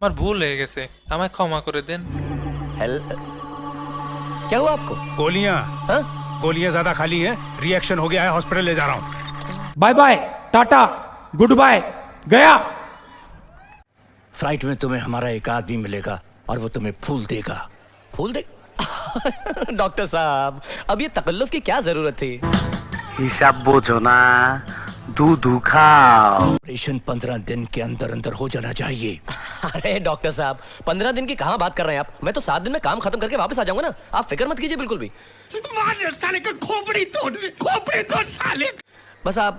আমার ভুল হয়ে গেছে, আমায় ক্ষমা করে দেন। हेल क्या हुआ आपको? गोलियां हाँ? गोलियां ज्यादा खाली हैं, रिएक्शन हो गया है, हॉस्पिटल ले जा रहा हूँ। Bye bye, tata, good bye, गया। फ्लाइट में तुम्हें हमारा एक आदमी मिलेगा और वो तुम्हें फूल देगा। फूल दे डॉक्टर साहब, अब ये तकल्लुफ की क्या जरूरत थी? हिसाब बोझो ना, दूध खाओ। ऑपरेशन 15 दिन के अंदर अंदर हो जाना चाहिए। अरे डॉक्टर साहब, 15 दिन की कहाँ बात कर रहे हैं आप? मैं तो 7 दिन में काम खत्म करके वापस आ जाऊंगा ना, आप फिक्र मत कीजिए बिल्कुल भी। साले का खोपड़ी तोड़ साले। बस आप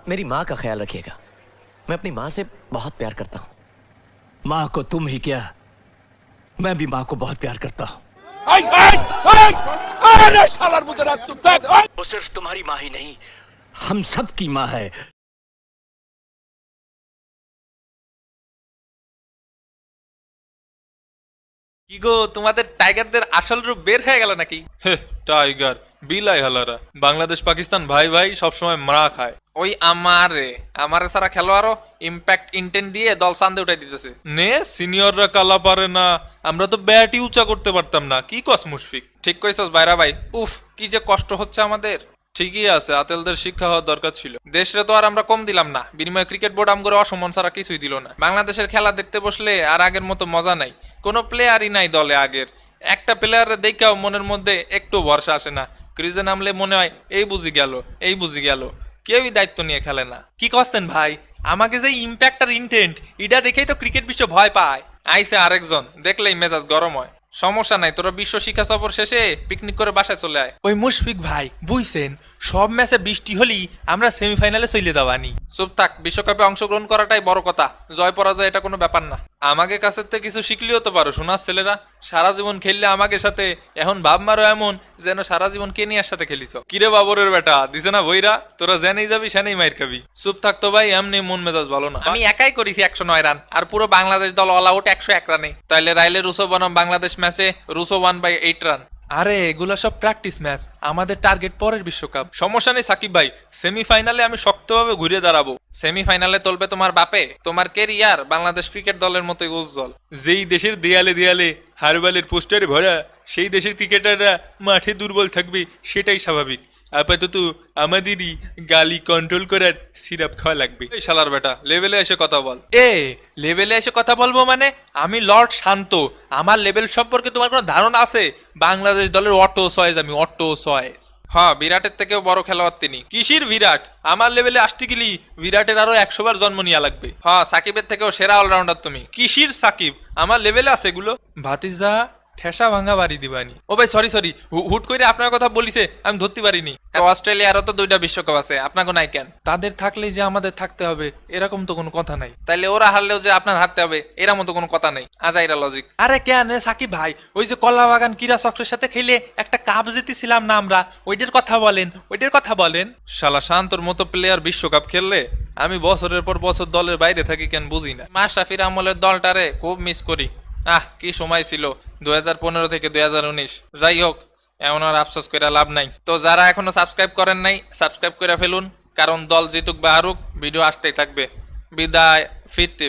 मेरी माँ का ख्याल रखिएगा, मैं अपनी माँ से बहुत प्यार करता हूँ। माँ को तुम ही क्या, मैं भी माँ को बहुत प्यार करता हूँ। वो सिर्फ तुम्हारी माँ ही नहीं, हम सब की माँ है। কি গো, তোমাদের টাইগারদের আসল রূপ বের হয়ে গেল নাকি? হে টাইগার, বিলাই হালারা, বাংলাদেশ পাকিস্তান ভাই ভাই সবসময় মারা খায়। ওই আমারে সারা খেলোয়াড়ও ইম্প্যাক্ট ইন্টেন্ট দিয়ে দল সান্দে উঠাই দিতেছে। নে সিনিয়ররা কালা পারে না, আমরা তো ব্যাটই উঁচা করতে পারতাম না। কি কস মুশফিক? ঠিক কইছস বাইরা ভাই। উফ, কি যে কষ্ট হচ্ছে আমাদের। ঠিকই আছে, আতেলদের শিক্ষা হওয়ার দরকার ছিল। দেশরে তো আর আমরা কম দিলাম না, বিনিময়ে ক্রিকেট বোর্ড আমগরে অসম্মান ছাড়া কিছুই দিল না। বাংলাদেশের খেলা দেখতে বসলে আর আগের মতো মজা নাই, কোনো প্লেয়ারই নাই দলে আগের। একটা প্লেয়ারের দেখাও মনের মধ্যে একটু ভরসা আসে না। ক্রিজে নামলে মনে হয় এই বুঝি গেল। কেউই দায়িত্ব নিয়ে খেলে না। কি করছেন ভাই? আমাকে যে ইম্প্যাক্ট আর ইন্টেন্ট, এটা দেখেই তো ক্রিকেট বিশ্ব ভয় পায়। আইসে আরেকজন, দেখলেই মেজাজ গরম হয়। সমস্যা নাই, তোরা বিশ্ব শিক্ষা সফর শেষে পিকনিক করে বাসায় চলে আয়। ওই মুশফিক ভাই বুঝছেন, সব ম্যাচে বৃষ্টি হলেই আমরা সেমিফাইনালে চলে যাবানি। চুপ থাক, বিশ্বকাপে অংশগ্রহণ করাটাই বড় কথা, জয় পরাজয় এটা কোনো ব্যাপার না। আমাকে কাছের থেকে কিছু শিখলেও তো পারো সোনার ছেলেরা। সারা জীবন খেললে আমাকে সাথে, এখন ভাব মারো এমন যেন সারা জীবন কেনিয়ার সাথে খেলিস। কিরে বাবরের বেটা, দিছে না বইরা, তোরা জেনেই যাবি সেনেই মাইর খাবি। চুপ থাকতো ভাই, এমনি মন মেজাজ ভালো না। আমি একাই করেছি 109 রান, আর পুরো বাংলাদেশ দল অল আউট 101 রানে। তাইলে রাইলে রুসো বনাম বাংলাদেশ ম্যাচে রুসো 1/8 রান। আরে এগুলা সব প্র্যাকটিস ম্যাচ, আমাদের টার্গেট পরের বিশ্বকাপ। সমস্যা নেই সাকিব ভাই, সেমিফাইনালে আমি শক্তভাবে ঘুরে দাঁড়াবো। সেমিফাইনালে তুলবে তোমার বাপে, তোমার কেরিয়ার বাংলাদেশ ক্রিকেট দলের মতোই উজ্জ্বল। যেই দেশের দেয়ালে দেয়ালে হারবালের পোস্টারে ভরা, সেই দেশের ক্রিকেটাররা মাঠে দুর্বল থাকবে, সেটাই স্বাভাবিক। আপাতত আমাদেরই গালি কন্ট্রোল করার সিরাপ খাওয়া লাগবে। এই শালার বেটা, লেভেলে এসে কথা বল। লেভেলে এসে কথা বলবো মানে? আমি লর্ড শান্ত, আমার লেভেল সম্পর্কে তোমার কোনো ধারণা আছে? বাংলাদেশ দলের অটো চয়েস। হ্যাঁ, বিরাটের থেকেও বড় খেলোয়াড় তিনি। কিসির বিরাট? আমার লেভেলে আসতে গেলি বিরাটের আরো 100 বার জন্ম নেওয়া লাগবে। হ্যাঁ, সাকিবের থেকেও সেরা অলরাউন্ডার তুমি। কিসির সাকিব? আমার লেভেলে আছে এগুলো। ভাতিজা ঠেসা ভাঙা বাড়ি দিবানি। ও ভাই সরি, হুট করে আপনার কথা বলিছে, আমি ধরতে পারিনি। অস্ট্রেলিয়ারও তো 2টা বিশ্বকাপ আছে, আপনাকে নাই কেন? তাদের থাকলেই যে আমাদের থাকতে হবে এরকম তো কোনো কথা নাই। তাইলে ওরা হারলেও যে আপনার হারতে হবে এরকম তো কোনো কথা নাই। আজাইরা লজিক। আরে কেন সাকিব ভাই, ওই যে কলা বাগান ক্রীড়া চক্রের সাথে খেলে একটা কাপ জিতেছিলাম না আমরা, ওইটার কথা বলেন। শালা শান্তর মতো প্লেয়ার বিশ্বকাপ খেললে আমি বছরের পর বছর দলের বাইরে থাকি কেন বুঝি না। মাশরাফির আমলের দলটারে খুব মিস করি। কি সময় ছিল 2015 থেকে 2019। যাই হোক, এমন আর আফসোস করে লাভ নাই। তো যারা এখনো সাবস্ক্রাইব করেন নাই, সাবস্ক্রাইব করে ফেলুন, কারণ দল জিতুক বা হারুক ভিডিও আসতেই থাকবে। বিদায়, ফিরতে